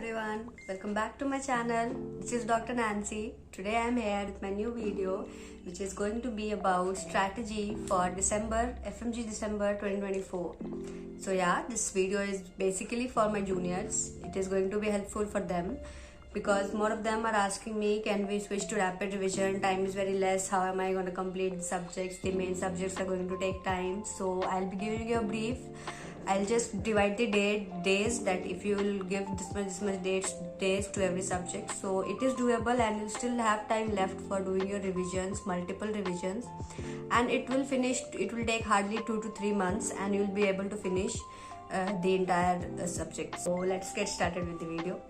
everyone, welcome back to my channel. This is Dr. Nancy. Today I am here with my new video which is going to be about strategy for FMG December 2024. So yeah, this video is basically for my juniors. It is going to be helpful for them because more of them are asking me, can we switch to rapid revision? Time is very less. How am I going to complete the subjects? The main subjects are going to take time. So I'll be giving you a brief. I'll just divide the days that if you will give this much days to every subject, so it is doable and you'll still have time left for doing your revisions, multiple revisions, and it will take hardly 2 to 3 months and you'll be able to finish the entire subject. So let's get started with the video.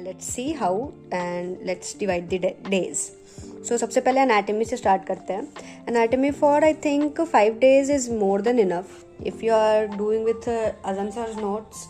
Let's see how, and let's divide the days. So सबसे पहले anatomy से start करते हैं. Anatomy for I think 5 days is more than enough. If you are doing with Azam sir's notes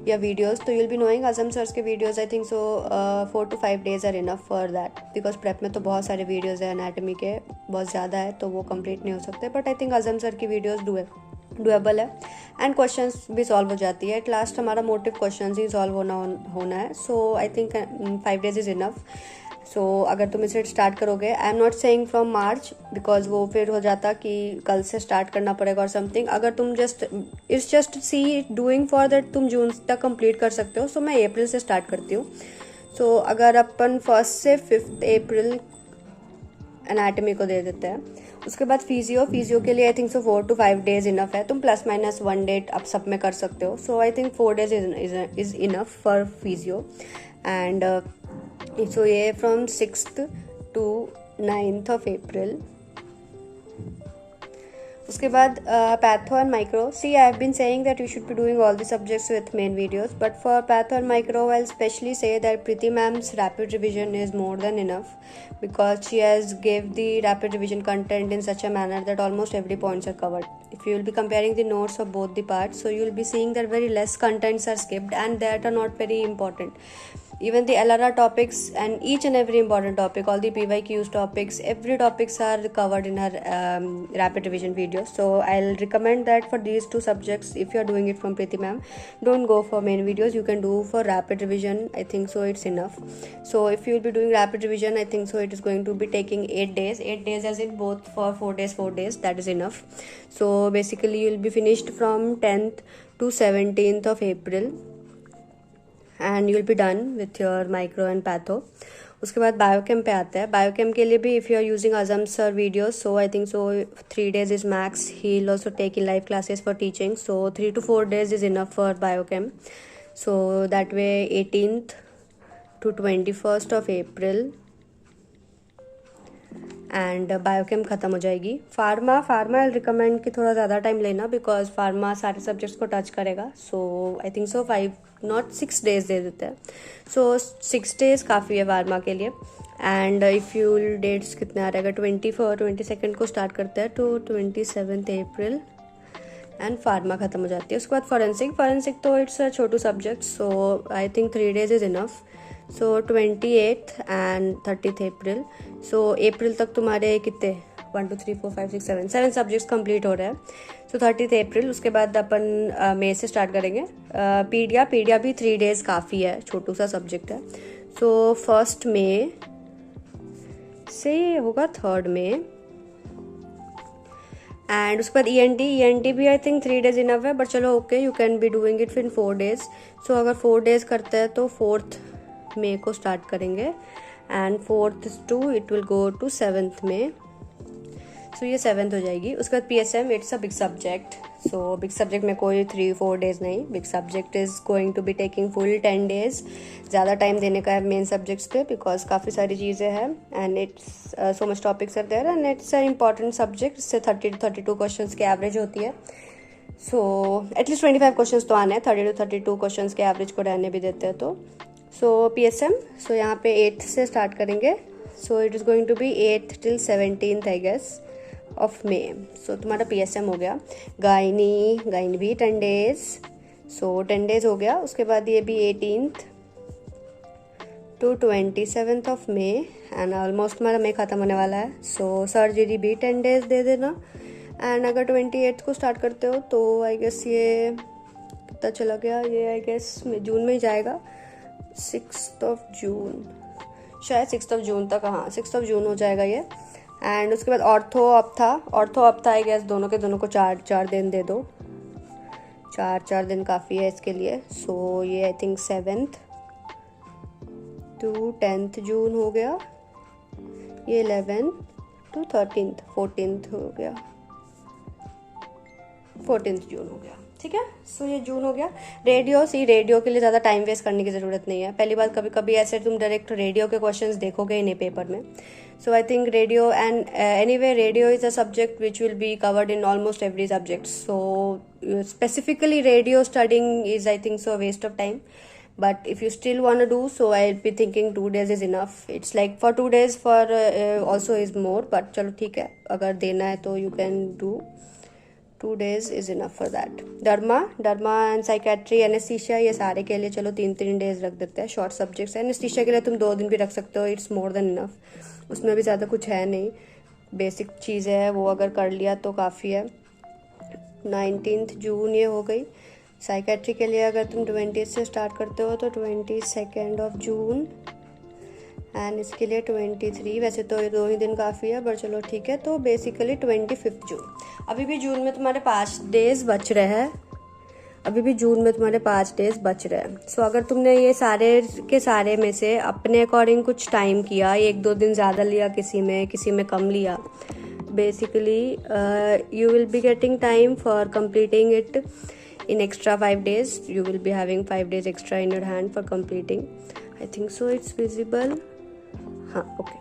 या videos, तो you'll be knowing Azam sir's के videos. I think so 4 to 5 days are enough for that. Because prep में तो बहुत सारे videos है anatomy के, बहुत ज़्यादा है तो वो complete नहीं हो सकते. But I think Azam sir की videos doable है एंड क्वेश्चंस भी सॉल्व हो जाती है. एट लास्ट हमारा मोटिव क्वेश्चंस ही सॉल्व होना है. So I think 5 days is enough. So अगर तुम इसे स्टार्ट करोगे, I am not saying from March because वो फिर हो जाता कि कल से स्टार्ट करना पड़ेगा और समथिंग. अगर तुम just see doing for that तुम जून तक कंप्लीट कर सकते हो. सो मैं अप्रैल से स्टार्ट करती हूँ. सो अगर अपन 1 से 5 अप्रैल एनाटमी को दे देते हैं. उसके बाद फिजियो के लिए आई think so 4 to 5 days enough है. तुम +- 1 डे आप सब में कर सकते हो. So I think 4 days is enough for physio. And so ये from 6th to 9th of April. उसके बाद patho and micro. See I have been saying that you should be doing all the subjects with main videos, but for patho and micro I specially say that Preeti ma'am's rapid revision is more than enough because she has gave the rapid revision content in such a manner that almost every points are covered. If you will be comparing the notes of both the parts, so you will be seeing that very less contents are skipped and that are not very important. Even the LRR topics and each and every important topic, all the PYQs topics, every topics are covered in her rapid revision video. So I'll recommend that for these two subjects, if you are doing it from Preeti ma'am, don't go for main videos. You can do for rapid revision. I think so it's enough. So if you will be doing rapid revision, I think so it is going to be taking 8 days. 8 days as in both for 4 days. That is enough. So basically you will be finished from 10th to 17th of April. And you will be done with your micro and patho. उसके बाद biochem पे आते हैं. Biochem के लिए भी if you are using Azam sir videos, so I think so 3 days is max. He will also take in live classes for teaching. So 3 to 4 days is enough for biochem. So that way 18th to 21st of April and biochem ख़त्म हो जाएगी. Pharma I recommend कि थोड़ा ज़्यादा time लेना because pharma सारे subjects को touch करेगा. So I think so 5 not 6 days दे देते हैं. सो 6 days काफ़ी है फार्मा के लिए. एंड इफ़ यू डेट्स कितने आ रहेगा, 22nd को स्टार्ट करते हैं तो 27th April एंड फार्मा ख़त्म हो जाती है. उसके बाद फॉरेंसिक तो it's a Chhotu subject. So I think 3 days is enough. So 28th and 30th April. सो अप्रैल तक तुम्हारे कितने 1 2 3 4 5 6 7 सब्जेक्ट्स कंप्लीट हो रहे हैं. सो 30th April. उसके बाद अपन मई से स्टार्ट करेंगे. पीडिया भी 3 days काफ़ी है, छोटू सा सब्जेक्ट है. सो 1st मई से होगा 3rd मई. एंड उसके बाद ENT भी आई थिंक 3 days इनफ है. बट चलो okay, you can be doing it in 4 days. सो अगर 4 days करते हैं तो 4th मई को स्टार्ट करेंगे and 4th to it will go to 7th May. So ये 7th हो जाएगी. उसके बाद PSM, it's a big subject. So big subject में कोई 3-4 days नहीं. Big subject is going to be taking full 10 days. ज़्यादा टाइम देने का है मेन सब्जेक्ट्स पे बिकॉज काफ़ी सारी चीज़ें हैं and it's so much topics are there and it's a important subject. इससे 30 to 32 क्वेश्चन की एवरेज होती है. सो एटलीस्ट 25 क्वेश्चन तो आने हैं. 30 to 32 क्वेश्चन के एवरेज को रहने भी देते हैं. तो सो PSM, सो यहाँ पे 8th से स्टार्ट करेंगे. So it is going to be 8th till 17th I guess of May. So तुम्हारा PSM हो गया. गायनी भी 10 days. सो 10 days हो गया. उसके बाद ये भी 18th to 27th of May and almost हमारा मई ख़त्म होने वाला है. सो सर्जरी भी 10 days दे देना. एंड अगर 28th को स्टार्ट करते हो तो आई गेस ये पता चला गया, ये आई गेस जून में ही जाएगा, 6 जून, शायद 6 जून तक, हाँ 6 जून हो जाएगा ये। एंड उसके बाद ऑर्थो अब था आई गेस, दोनों को 4 दिन दे दो, 4 दिन काफ़ी है इसके लिए। सो ये I think 7th to 10th जून हो गया, ये 11th to 13th 14th हो गया, 14th जून हो गया, ठीक है। सो ये जून हो गया। रेडियो के लिए ज़्यादा टाइम वेस्ट करने की ज़रूरत नहीं है। पहली बात, कभी कभी ऐसे तुम डायरेक्ट रेडियो के क्वेश्चंस देखोगे ही नहीं पेपर में। So I think radio, and anyway radio is a subject which will be covered in almost every subject. So specifically radio studying is, I think so, a waste of time. But if you still want to do, so I'll be thinking 2 days is enough. It's like for 2 days for also is more, but चलो ठीक है, अगर देना है तो you can do 2 days is enough for that. Derma and psychiatry, anaesthesia, ये सारे के लिए चलो 3 days रख देते हैं। शॉर्ट सब्जेक्ट्स, एनेस्थीसिया के लिए तुम 2 दिन भी रख सकते हो, इट्स मोर देन इनफ। उसमें भी ज़्यादा कुछ है नहीं, बेसिक चीज़ें है, वो अगर कर लिया तो काफ़ी है। 19th जून ये हो गई। साइकेट्री के लिए अगर तुम 20th से स्टार्ट करते हो तो 22 जून, एंड इसके लिए 23, वैसे तो ये 2 ही दिन काफ़ी है, पर चलो ठीक है। तो बेसिकली 25 जून। अभी भी जून में तुम्हारे 5 डेज बच रहे हैं, सो अगर तुमने ये सारे के सारे में से अपने अकॉर्डिंग कुछ टाइम किया, 1-2 दिन ज़्यादा लिया, किसी में कम लिया, basically you will be getting time for completing it in extra 5 days. You will be having 5 days extra in your hand for completing. I think so it's visible. हाँ, okay.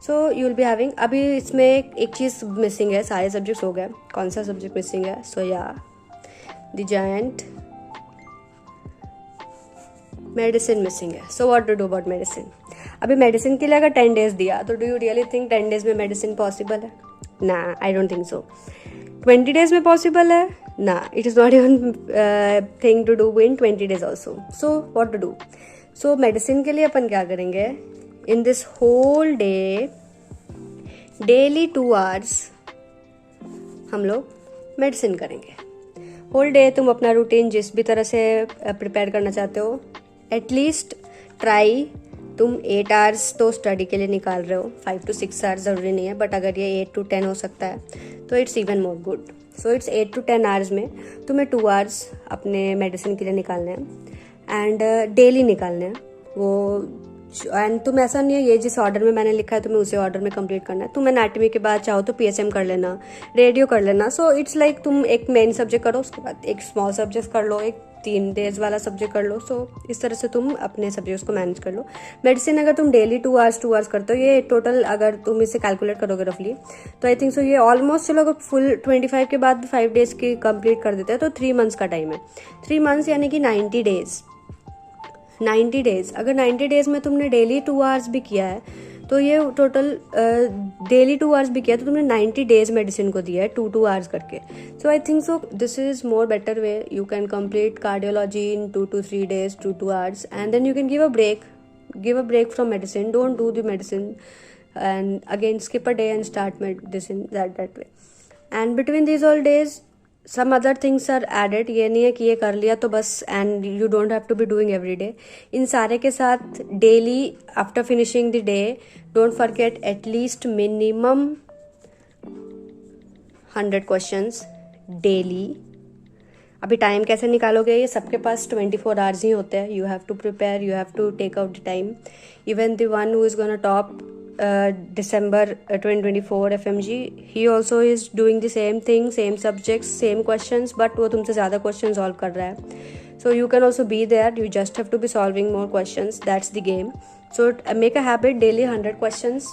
So you will be having, अभी इसमें एक चीज़ missing है, सारे subjects हो गए, कौन सा सब्जेक्ट मिसिंग है? So yeah, the giant medicine missing है। So what to do about medicine? अभी मेडिसिन के लिए अगर 10 days दिया तो do you really think 10 days में मेडिसिन पॉसिबल है? ना, I don't think so. 20 days में पॉसिबल है? ना, it is not even thing to do in 20 days also. So what to do? So medicine के लिए अपन क्या करेंगे, in this whole day, daily 2 hours हम लोग मेडिसिन करेंगे। होल डे तुम अपना रूटीन जिस भी तरह से प्रिपेयर करना चाहते हो, एटलीस्ट ट्राई, तुम 8 hours तो स्टडी के लिए निकाल रहे हो, 5 to 6 hours ज़रूरी नहीं है, बट अगर ये 8 to 10 हो सकता है तो it's even more good. So it's 8 to 10 hours में तुम्हें 2 hours अपने मेडिसिन के लिए निकालने हैं, एंड डेली निकालने हैं वो। एंड तुम ऐसा नहीं है ये जिस ऑर्डर में मैंने लिखा है तुम्हें उसी ऑर्डर में कंप्लीट करना है। तुम एनाटॉमी के बाद चाहो तो PSM कर लेना, रेडियो कर लेना। सो इट्स लाइक तुम एक मेन सब्जेक्ट करो, उसके बाद एक स्मॉल सब्जेक्ट कर लो, एक 3 days वाला सब्जेक्ट कर लो। सो इस तरह से तुम अपने सब्जेक्ट्स को मैनेज कर लो। मेडिसिन अगर तुम डेली 2 hours करते हो, ये टोटल अगर तुम इसे कैलकुलेट करोगे रफली, तो आई थिंक सो ये ऑलमोस्ट, चलो अगर फुल 25 के बाद 5 days की कंप्लीट कर देते हैं तो 3 months का टाइम है। 3 months यानी कि 90 days। 90 days, अगर 90 days में तुमने डेली 2 hours भी किया है तो ये टोटल डेली 2 hours भी किया तो तुमने 90 days मेडिसिन को दिया है 2 hours करके। So I think so this is more better way. You can complete cardiology in 2 to 3 days, 2 hours, and then you can give a break from medicine. Don't do the medicine and again skip a day and start medicine that way. And between these all days some other things are added। ये नहीं है कि ये कर लिया तो बस, and you don't have to be doing every day। इन सारे के साथ daily after finishing the day don't forget at least minimum 100 questions daily। अभी टाइम कैसे निकालोगे? ये सबके पास 24 hours ही होते हैं। You have to prepare, you have to take out the time। Even the one who is gonna top December 2024 FMG, he also is doing the same thing, same subjects, same questions, but वो तुमसे ज़्यादा questions solve कर रहा है। So you can also be there, you just have to be solving more questions, that's the game। So make a habit, daily 100 questions,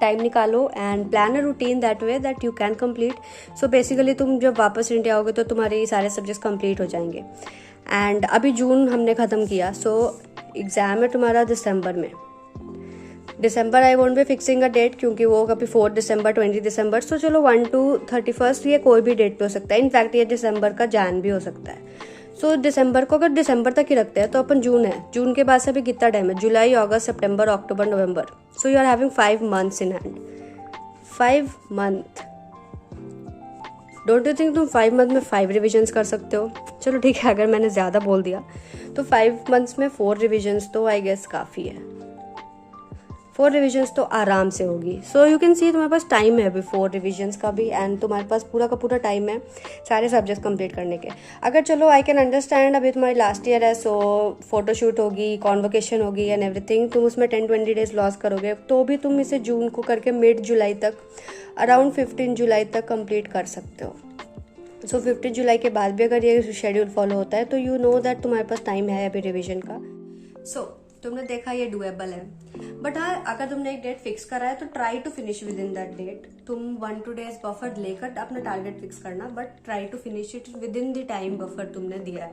time निकालो and plan a routine that way that you can complete. So basically तुम जब वापस India आओगे तो तुम्हारे सारे subjects complete हो जाएंगे। एंड अभी जून हमने ख़त्म किया, सो एग्ज़ाम है तुम्हारा दिसंबर में। December I won't be fixing a date क्योंकि वो कभी 4 दिसंबर 20 दिसंबर, सो चलो 1 to 31 ये कोई भी डेट पे हो सकता है। इनफैक्ट ये दिसंबर का जान भी हो सकता है। सो दिसंबर को अगर दिसंबर तक ही रखते हैं तो अपन जून है, जून के बाद से अभी कितना टाइम है? जुलाई, अगस्त, सितंबर, अक्टूबर, नवंबर। So you are having 5 months in hand. 5 month don't you think तुम 5 मंथ में 5 रिविजन्स कर सकते हो? चलो ठीक है, अगर मैंने ज़्यादा बोल दिया तो 5 मंथ्स में 4 रिविजन्स तो आई गेस काफ़ी है। 4 रिविजन्स तो आराम से होगी। सो यू कैन सी तुम्हारे पास टाइम है अभी 4 रिविजन्स का भी, एंड तुम्हारे पास पूरा का पूरा टाइम है सारे सब्जेक्ट्स कंप्लीट करने के। अगर चलो आई कैन अंडरस्टैंड अभी तुम्हारी लास्ट ईयर है, सो फोटोशूट होगी, कॉन्वोकेशन होगी एंड एवरीथिंग, तुम उसमें 10-20 डेज लॉस करोगे, तो भी तुम इसे जून को करके मिड जुलाई तक, अराउंड 15 जुलाई तक कंप्लीट कर सकते हो। सो 15 जुलाई के बाद भी अगर ये शेड्यूल फॉलो होता है तो यू नो दैट तुम्हारे पास टाइम है अभी रिविजन का। सो तुमने देखा ये डुएबल है, बट हाँ अगर तुमने एक डेट फिक्स करा है तो try to finish within that date. तुम 1-2 डेज बफर लेकर अपना टारगेट फिक्स करना, but try to finish it within the time buffer तुमने दिया है।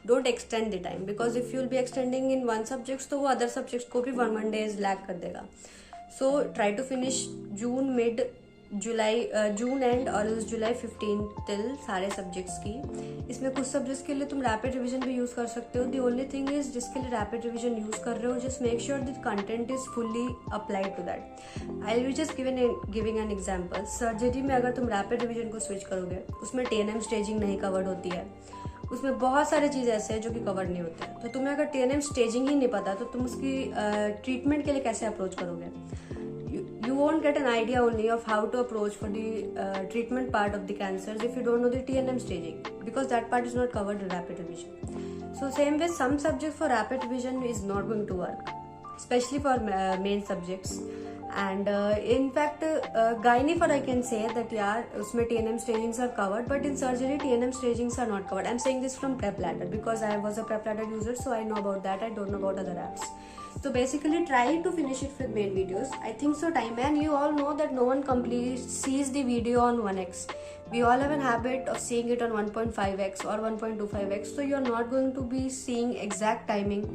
Don't extend the time, because if you will be extending in one subjects तो वो other subjects को भी 1 डेज लैग कर देगा। So try to finish June mid July, June end और जुलाई 15 टिल सारे सब्जेक्ट्स की। इसमें कुछ सब्जेक्ट्स के लिए तुम रैपिड रिवीजन भी यूज़ कर सकते हो। दी ओनली थिंग इज जिसके लिए रैपिड रिवीजन यूज़ कर रहे हो, just make sure that content is fully applied to that. I will just giving an example. Surgery में अगर तुम रैपिड रिवीजन को स्विच करोगे, उसमें TNM स्टेजिंग नहीं कवर्ड होती है, उसमें बहुत सारे चीज़ ऐसे हैं जो कि कवर नहीं होते हैं। तो तुम्हें अगर TNM स्टेजिंग ही नहीं पता तो तुम उसकी ट्रीटमेंट के लिए कैसे अप्रोच करोगे? You won't get an idea only of how to approach for the treatment part of the cancers if you don't know the TNM staging, because that part is not covered in rapid revision. So same way, some subjects for rapid revision is not going to work, especially for main subjects. And in fact, gynae for I can say that yeah, usme TNM stagings are covered, but in surgery TNM stagings are not covered. I'm saying this from Prep Ladder because I was a Prep Ladder user, so I know about that. I don't know about other apps. So basically try to finish it with main videos. I think so time, and you all know that no one sees the video on 1x. We all have a habit of seeing it on 1.5x or 1.25x, so you're not going to be seeing exact timing.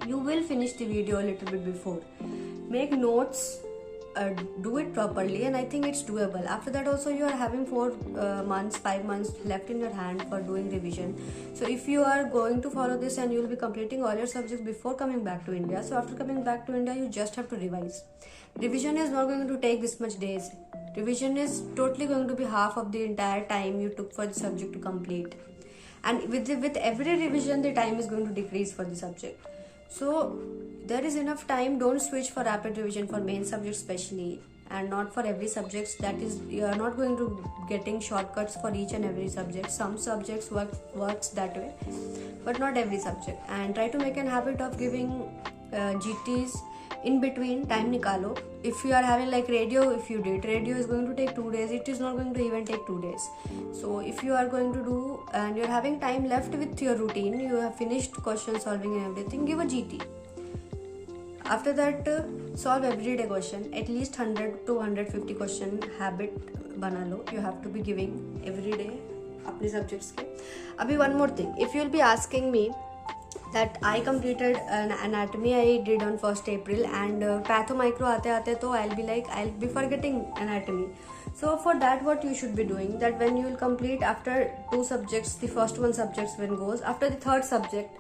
You will finish the video a little bit before. Make notes, do it properly, and I think it's doable. After that also you are having 5 months left in your hand for doing revision. So if you are going to follow this and you will be completing all your subjects before coming back to India, so after coming back to India you just have to revise. Revision is not going to take this much days. Revision is totally going to be half of the entire time you took for the subject to complete, and with every revision the time is going to decrease for the subject. So there is enough time. Don't switch for rapid revision for main subjects especially, and not for every subject. That is, you are not going to getting shortcuts for each and every subject. Some subjects works that way, but not every subject. And try to make a habit of giving GTs in between. Time nikalo. If you are having like radio, if you did radio is going to take 2 days, it is not going to even take 2 days. So if you are going to do and you're having time left with your routine, you have finished question solving and everything, give a GT. After that, solve everyday question, at least 100 to 150 question habit bana lo. You have to be giving every day apne subjects ke. Abhi one more thing, if you will be asking me that I completed an anatomy I did on 1st April, and patho micro aate to I'll be forgetting anatomy. So for that, what you should be doing, that when you will complete after 2 subjects, the first 1 subject when goes, after the 3rd subject,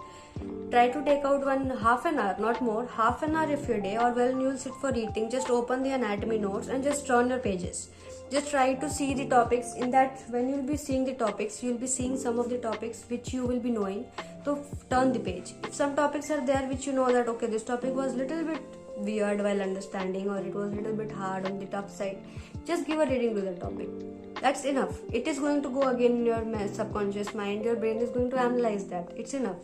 try to take out half an hour, not more, half an hour of your day, or when you will sit for eating, just open the anatomy notes and just turn your pages. Just try to see the topics. In that, when you will be seeing the topics, you will be seeing some of the topics which you will be knowing. So turn the page. If some topics are there which you know that okay, this topic was little bit weird while understanding, or it was little bit hard on the tough side, just give a reading to that topic. That's enough. It is going to go again in your subconscious mind. Your brain is going to analyze that. It's enough.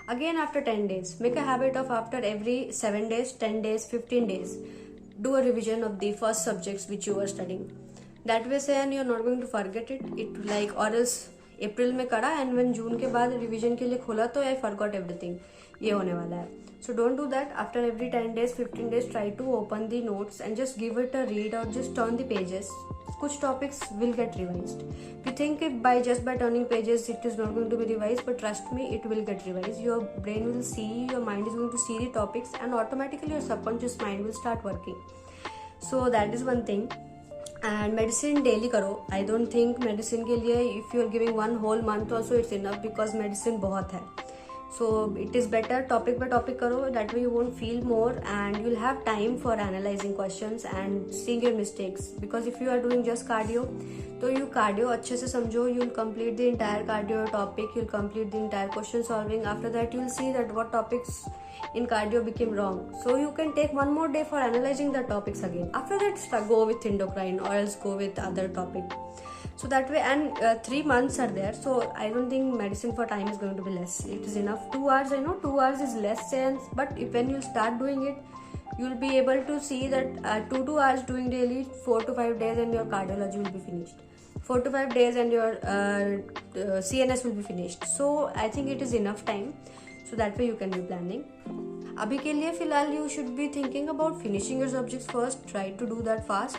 Again, after 10 days, make a habit of after every 7 days, 10 days, 15 days, do a revision of the first subjects which you were studying. That way say, and you're not going to forget it. It like, or else April में करा and when June के बाद revision के लिए खोला तो I forgot everything. ये होने वाला है. So don't do that. After every 10 days, 15 days, try to open the notes and just give it a read or just turn the pages. Kuch topics will get revised. You think if by turning pages it is not going to be revised, but trust me, it will get revised. Your brain will see, your mind is going to see the topics, and automatically your subconscious mind will start working. So that is one thing. And medicine daily करो. I don't think medicine के लिए if you are giving 1 whole month also it's enough, because medicine बहुत है. So it is better topic by topic karo, that way you won't feel more and you'll have time for analyzing questions and seeing your mistakes. Because if you are doing just cardio, तो you cardio अच्छे से समझो, you'll complete the entire cardio topic, you'll complete the entire question solving. After that you'll see that what topics in cardio became wrong, so you can take one more day for analyzing the topics again. After that go with endocrine or else go with other topic. So that way, and 3 months are there, so I don't think medicine for time is going to be less. It is enough. 2 hours, I know 2 hours is less chance, but when you start doing it, you'll be able to see that 2 hours doing daily, 4 to 5 days, and your cardiology will be finished. 4 to 5 days and your CNS will be finished. So I think it is enough time. So that way you can be planning. अभी के लिए फिलहाल you should be thinking about finishing your subjects first. Try to do that fast.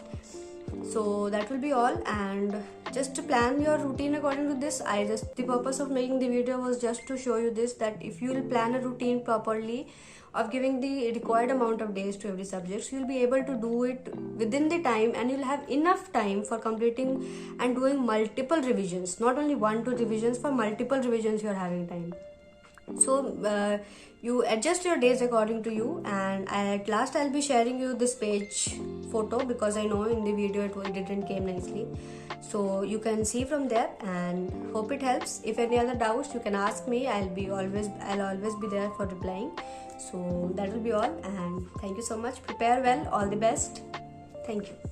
So that will be all, and just to plan your routine according to this. The purpose of making the video was just to show you this, that if you will plan a routine properly of giving the required amount of days to every subject, so you'll be able to do it within the time, and you'll have enough time for completing and doing multiple revisions, not only 1-2 revisions. For multiple revisions you're having time. So you adjust your days according to you, and at last I'll be sharing you this page photo, because I know in the video it didn't came nicely, so you can see from there, and hope it helps. If any other doubts you can ask me. I'll always be there for replying. So that will be all, and thank you so much. Prepare well. All the best. Thank you.